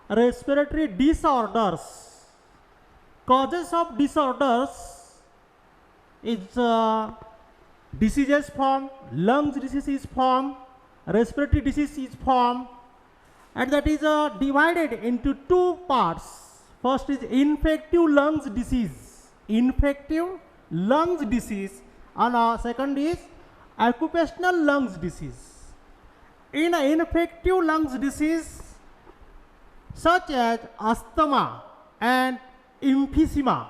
respiratory disorders. Causes of disorders is diseases form, lungs disease is form, respiratory disease is form, and that is divided into two parts. First is infective lungs disease, infective lungs disease, and second is occupational lungs disease. In infective lungs disease such as asthma and emphysema,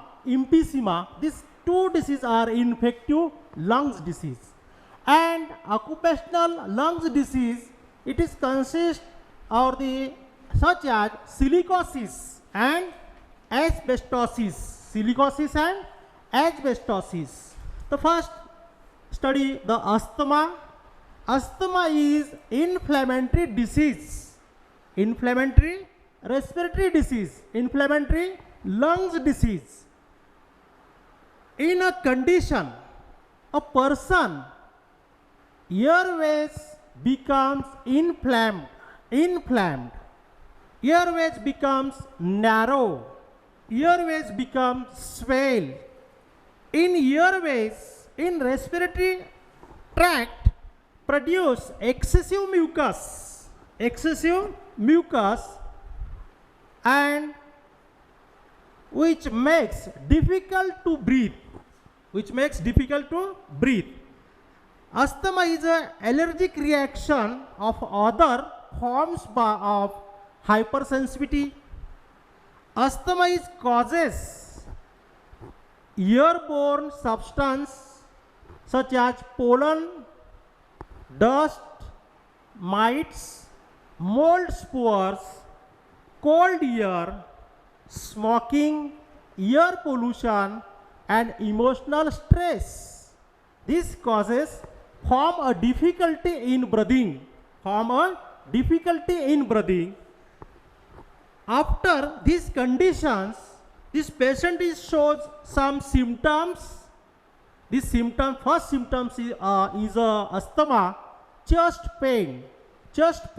these two diseases are infective lungs disease. And occupational lungs disease, it is consist of the such as silicosis and asbestosis. Silicosis and asbestosis. The first study the asthma. Asthma is inflammatory disease, inflammatory respiratory disease, inflammatory lungs disease. In a condition, a person airways becomes inflamed, airways becomes narrow, airways becomes swell. In airways, in respiratory tract, produce excessive mucus, and which makes difficult to breathe, Asthma is an allergic reaction of other forms of hypersensitivity. Asthma is causes airborne substance such as pollen, dust, mites, mold spores, cold air, smoking, air pollution, and emotional stress. These causes form a difficulty in breathing. After these conditions, this patient shows some symptoms. First symptoms is asthma, chest pain, chest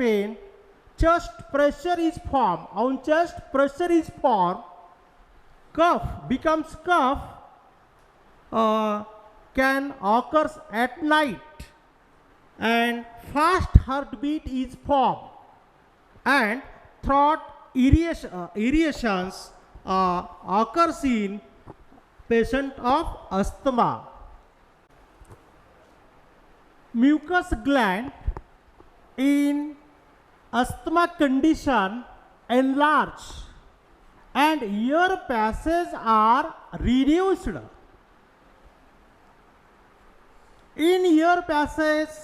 pressure is formed. On chest pressure is formed, cough can occur at night, and fast heartbeat is formed, and throat irritations occurs in patient of asthma. Mucus gland in asthma condition enlarge and air passages are reduced. In air passage,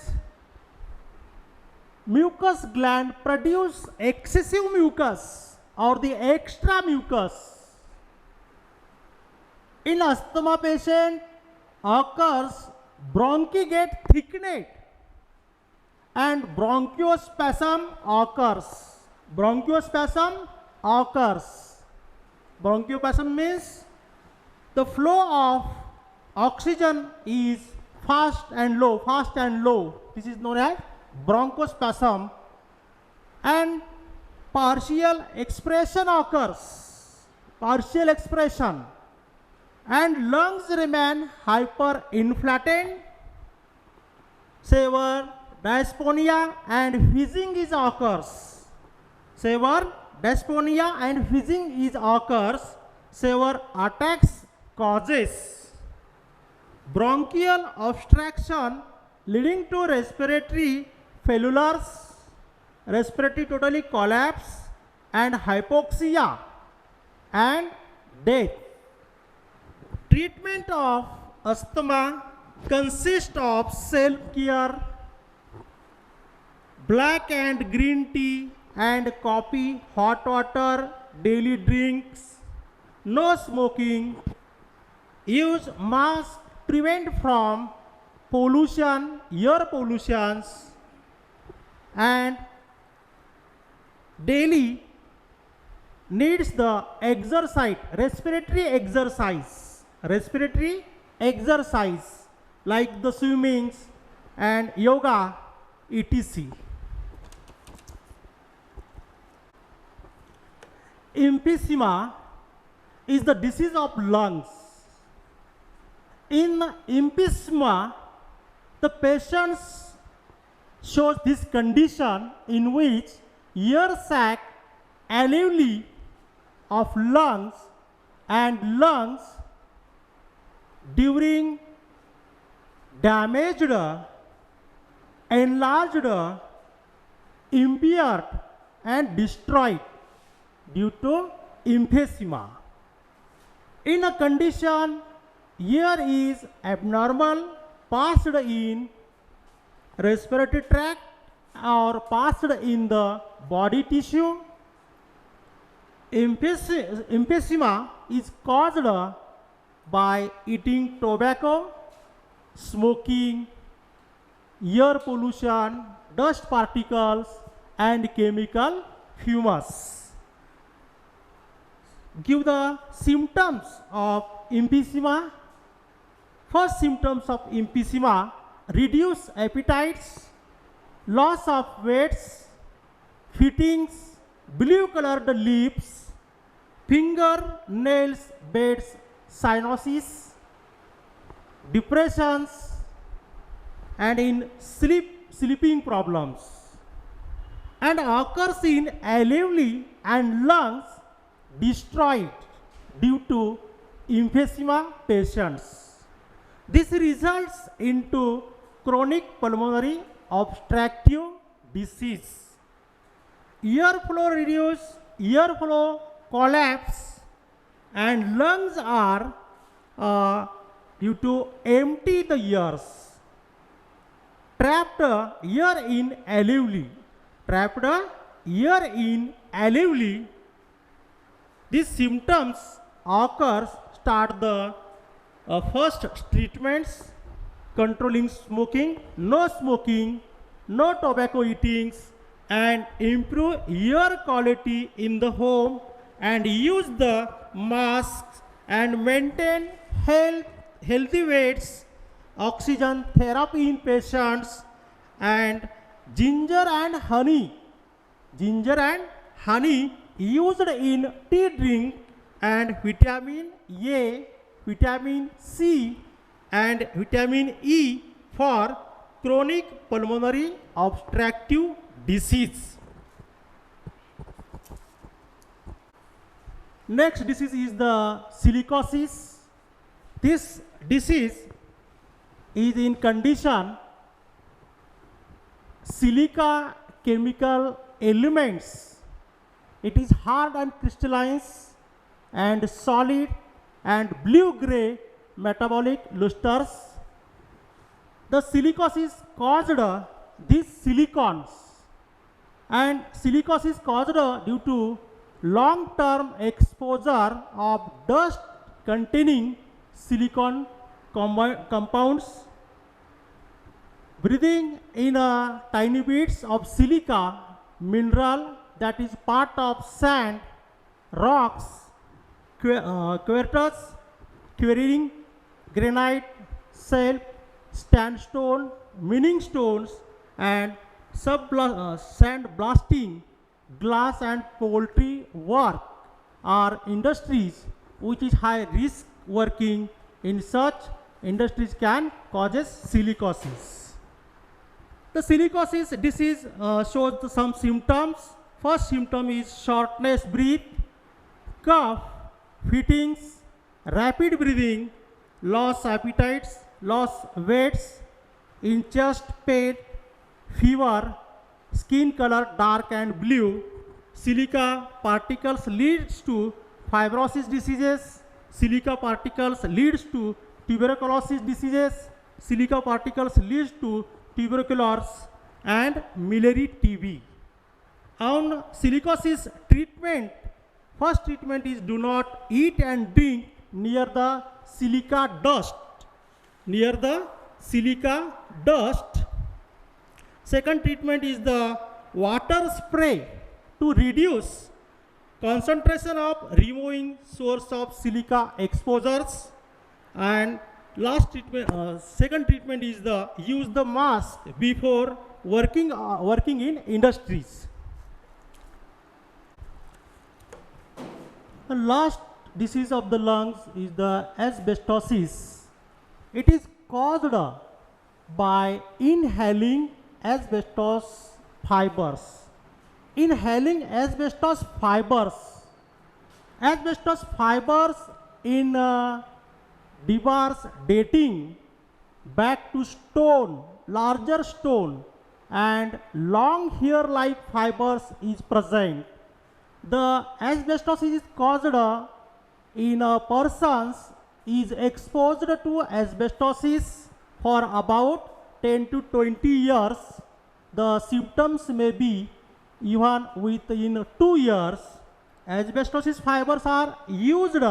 mucus gland produce excessive mucus or the extra mucus. In asthma patient occurs bronchi get thickened and bronchospasm occurs. Bronchospasm means the flow of oxygen is fast and low. This is known as bronchospasm, and partial expression occurs, and lungs remain hyperinflated, severe dyspnea and wheezing is occurs. Severe attacks causes bronchial obstruction leading to respiratory failures, respiratory totally collapse and hypoxia and death. Treatment of asthma consists of self-care, black and green tea and coffee, hot water, daily drinks, no smoking, use mask, prevent from pollution, air pollutions, and daily needs the exercise, respiratory exercise like the swimmings and yoga, etc. emphysema is the disease of lungs. In emphysema, the patients shows this condition in which air sac alveoli of lungs and lungs during damaged, enlarged, impaired and destroyed due to emphysema. In a condition, air is abnormal, passed in respiratory tract or passed in the body tissue. Emphysema is caused by eating tobacco, smoking, air pollution, dust particles and chemical fumes. Give the symptoms of emphysema. First symptoms of emphysema: reduced appetites, loss of weights, fittings, blue colored lips, finger nails beds, cyanosis, depressions, and in sleeping problems, and occurs in alveoli and lungs destroyed due to emphysema patients. This results into chronic pulmonary obstructive disease. Airflow reduce, airflow collapse, and lungs are due to empty the ears. Trapped air in alveoli. Trapped air in alveoli. These symptoms occurs start the first treatments: controlling smoking, no tobacco eatings, and improve air quality in the home, and use the masks and maintain healthy weights, oxygen therapy in patients, and ginger and honey used in tea drink, and vitamin A, vitamin C and vitamin E for chronic pulmonary obstructive disease. Next disease is the silicosis. This disease is in condition silica chemical elements. It is hard and crystalline and solid and blue-gray metabolic lusters. The silicosis caused these silicons, and silicosis caused due to long-term exposure of dust containing silicon compounds. Breathing in tiny bits of silica mineral that is part of sand, rocks, quartz, quarrying, granite, shale, sandstone, mining stones, and sand blasting, glass and poultry work are industries which is high risk. Working in such industries can causes silicosis. The silicosis disease shows some symptoms. First symptom is shortness breath, cough, fittings, rapid breathing, loss appetites, loss weights, in chest pain, fever, skin color dark and blue. Silica particles leads to fibrosis diseases. Silica particles leads to tuberculosis diseases. Silica particles leads to tuberculosis and miliary TB. On silicosis treatment, first treatment is do not eat and drink near the silica dust. Near the silica dust. Second treatment is the water spray to reduce concentration of removing source of silica exposures. And last treatment, second treatment is the use the mask before working in industries. The last disease of the lungs is the asbestosis. It is caused by inhaling asbestos fibers. Inhaling asbestos fibers in diverse dating back to stone, larger stone, and long hair-like fibers is present. The asbestosis is caused in a persons is exposed to asbestosis for about 10 to 20 years. The symptoms may be even within 2 years. Asbestosis fibers are used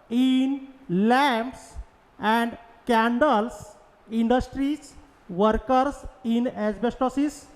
in lamps and candles. Industries workers in asbestosis